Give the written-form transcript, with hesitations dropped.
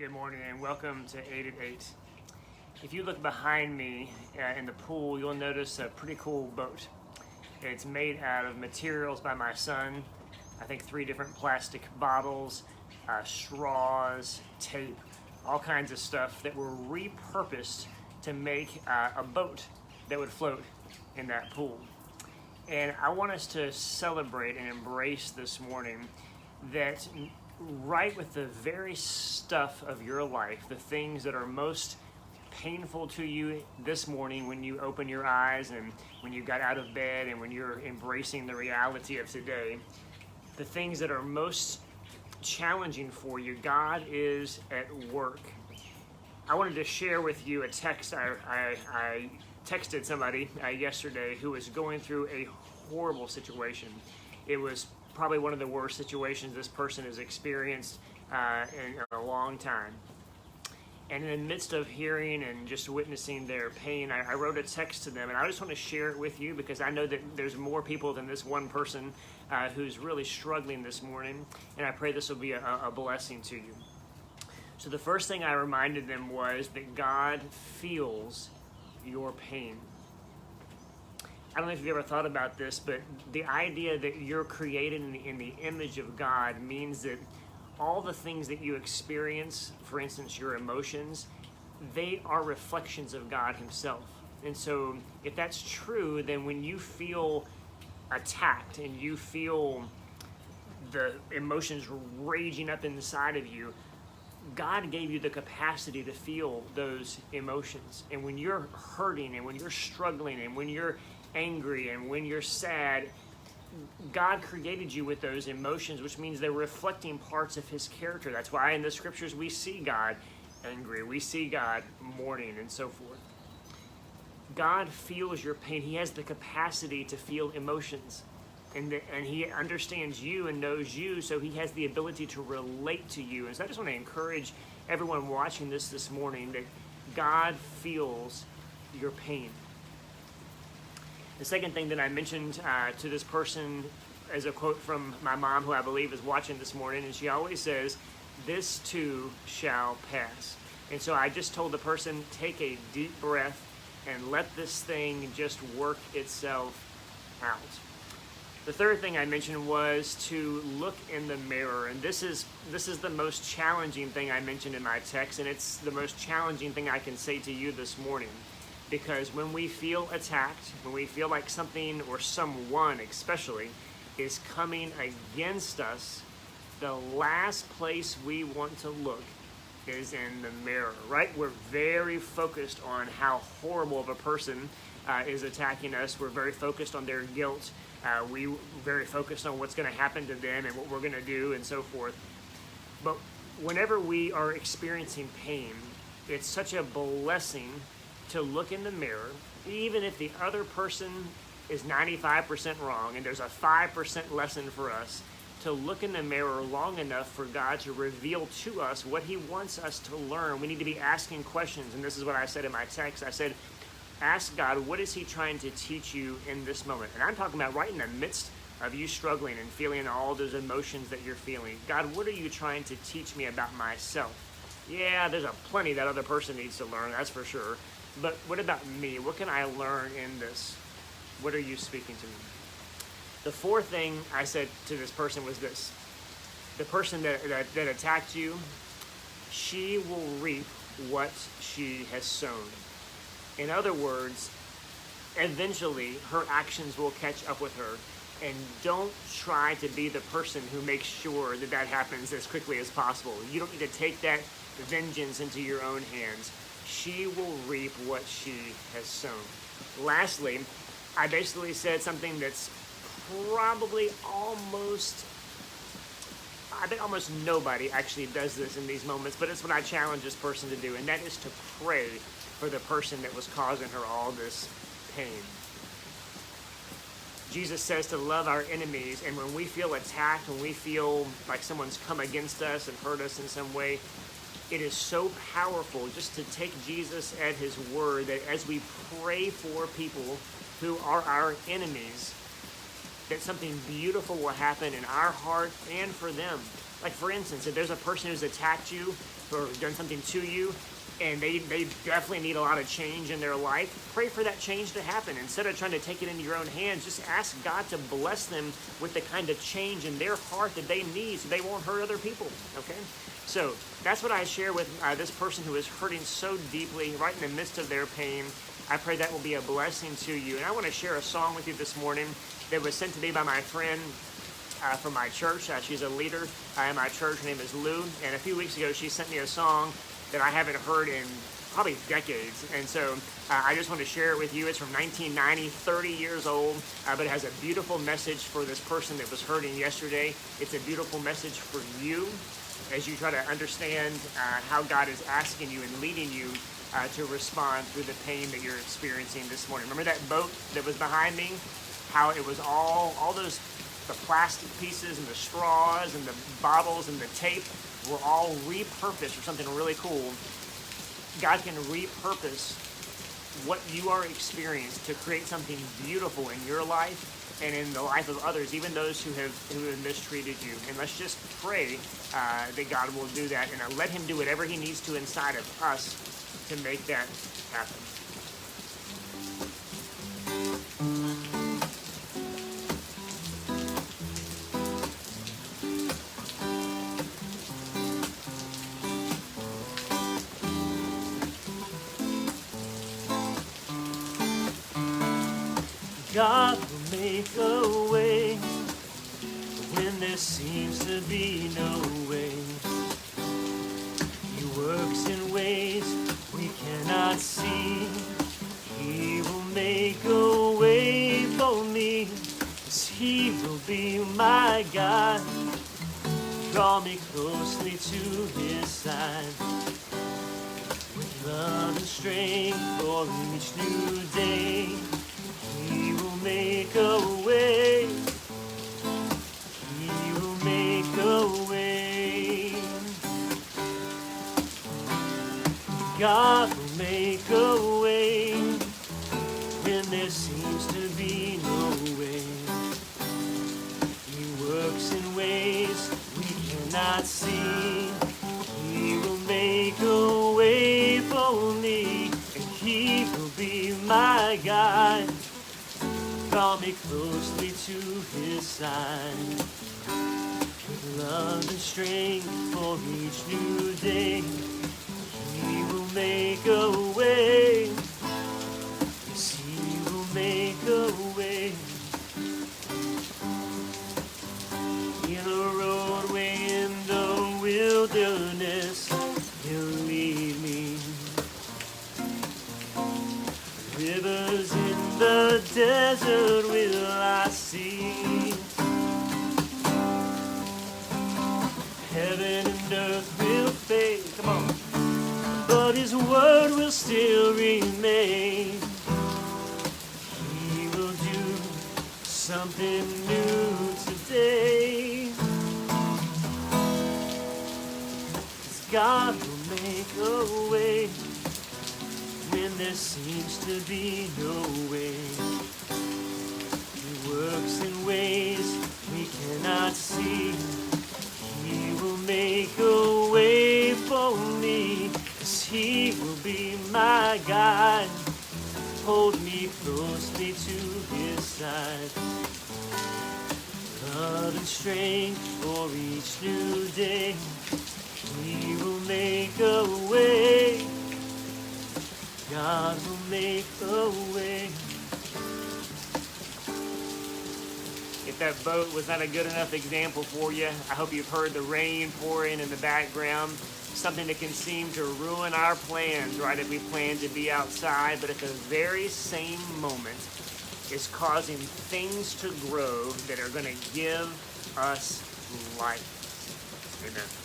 Good morning and welcome to 8 at 8. If you look behind me in the pool, you'll notice a pretty cool boat. It's made out of materials by my son. I think 3 different plastic bottles, straws, tape, all kinds of stuff that were repurposed to make a boat that would float in that pool. And I want us to celebrate and embrace this morning that right with the very stuff of your life, the things that are most painful to you this morning when you open your eyes and when you got out of bed and when you're embracing the reality of today, the things that are most challenging for you, God is at work. I wanted to share with you a text. I texted somebody yesterday who was going through a horrible situation. It was probably one of the worst situations this person has experienced in a long time. And in the midst of hearing and just witnessing their pain, I wrote a text to them, and I just want to share it with you because I know that there's more people than this one person who's really struggling this morning, and I pray this will be a blessing to you. So the first thing I reminded them was that God feels your pain. I don't know if you've ever thought about this, but the idea that you're created in the image of God means that all the things that you experience, for instance, your emotions, they are reflections of God Himself. And so if that's true, then when you feel attacked and you feel the emotions raging up inside of you, God gave you the capacity to feel those emotions. And when you're hurting and when you're struggling and when you're angry and when you're sad, God created you with those emotions, which means they're reflecting parts of His character. That's why in the scriptures we see God angry, we see God mourning, and so forth. God feels your pain. He has the capacity to feel emotions, and He understands you and knows you, so He has the ability to relate to you. And so I just want to encourage everyone watching this morning that God feels your pain. The second thing that I mentioned to this person is a quote from my mom, who I believe is watching this morning, and she always says, "This too shall pass." And so I just told the person, take a deep breath and let this thing just work itself out. The third thing I mentioned was to look in the mirror, and this is the most challenging thing I mentioned in my text, and it's the most challenging thing I can say to you this morning. Because when we feel attacked, when we feel like something or someone especially is coming against us, the last place we want to look is in the mirror, right? We're very focused on how horrible of a person is attacking us. We're very focused on their guilt. We're very focused on what's going to happen to them and what we're going to do and so forth. But whenever we are experiencing pain, it's such a blessing to look in the mirror, even if the other person is 95% wrong and there's a 5% lesson for us, to look in the mirror long enough for God to reveal to us what He wants us to learn. We need to be asking questions, and this is what I said in my text. I said, ask God, what is He trying to teach you in this moment? And I'm talking about right in the midst of you struggling and feeling all those emotions that you're feeling. God, what are you trying to teach me about myself? Yeah, there's plenty that other person needs to learn, that's for sure. But what about me? What can I learn in this? What are you speaking to me? The fourth thing I said to this person was this. The person that attacked you, she will reap what she has sown. In other words, eventually her actions will catch up with her. And don't try to be the person who makes sure that that happens as quickly as possible. You don't need to take that vengeance into your own hands. She will reap what she has sown. Lastly, I basically said something that's probably I think almost nobody actually does this in these moments, but it's what I challenge this person to do, and that is to pray for the person that was causing her all this pain. Jesus says to love our enemies, and when we feel attacked, when we feel like someone's come against us and hurt us in some way, it is so powerful just to take Jesus at His word that as we pray for people who are our enemies, that something beautiful will happen in our heart and for them. Like for instance, if there's a person who's attacked you or done something to you, and they definitely need a lot of change in their life, pray for that change to happen. Instead of trying to take it into your own hands, just ask God to bless them with the kind of change in their heart that they need so they won't hurt other people, okay? So that's what I share with this person who is hurting so deeply right in the midst of their pain. I pray that will be a blessing to you. And I want to share a song with you this morning that was sent to me by my friend from my church. She's a leader in my church. Her name is Lou. And a few weeks ago, she sent me a song that I haven't heard in probably decades. And so I just want to share it with you. It's from 1990, 30 years old, but it has a beautiful message for this person that was hurting yesterday. It's a beautiful message for you as you try to understand how God is asking you and leading you to respond through the pain that you're experiencing this morning. Remember that boat that was behind me? How it was all those, the plastic pieces and the straws and the bottles and the tape were all repurposed for something really cool. God can repurpose what you are experiencing to create something beautiful in your life and in the life of others, even those who have mistreated you. And let's just pray that God will do that and let him do whatever he needs to inside of us to make that happen. God will make a way when there seems to be no way. He works in ways we cannot see. He will make a way for me, 'cause he will be my God. Draw me closely to his side with love and strength for each new day. He will make a way. He will make a way. God will make a way when there seems to be no way. He works in ways we cannot see. He will make a way for me, and he will be my guide. Draw me closely to his side with love and strength for each new day. He will make a way. Yes, he will make a way. In a roadway in the wilderness, he'll lead me. Rivers in the desert will I see. Heaven and earth will fade, come on, but his word will still remain. He will do something new today. 'Cause God will make a way when there seems to be no way. He works in ways we cannot see. He will make a way for me, 'cause he will be my guide. Hold me closely to his side. Love and strength for each new day. He will make a way. God will make a way. If that boat was not a good enough example for you, I hope you've heard the rain pouring in the background. Something that can seem to ruin our plans, right, if we plan to be outside, but at the very same moment, is causing things to grow that are going to give us life. Amen.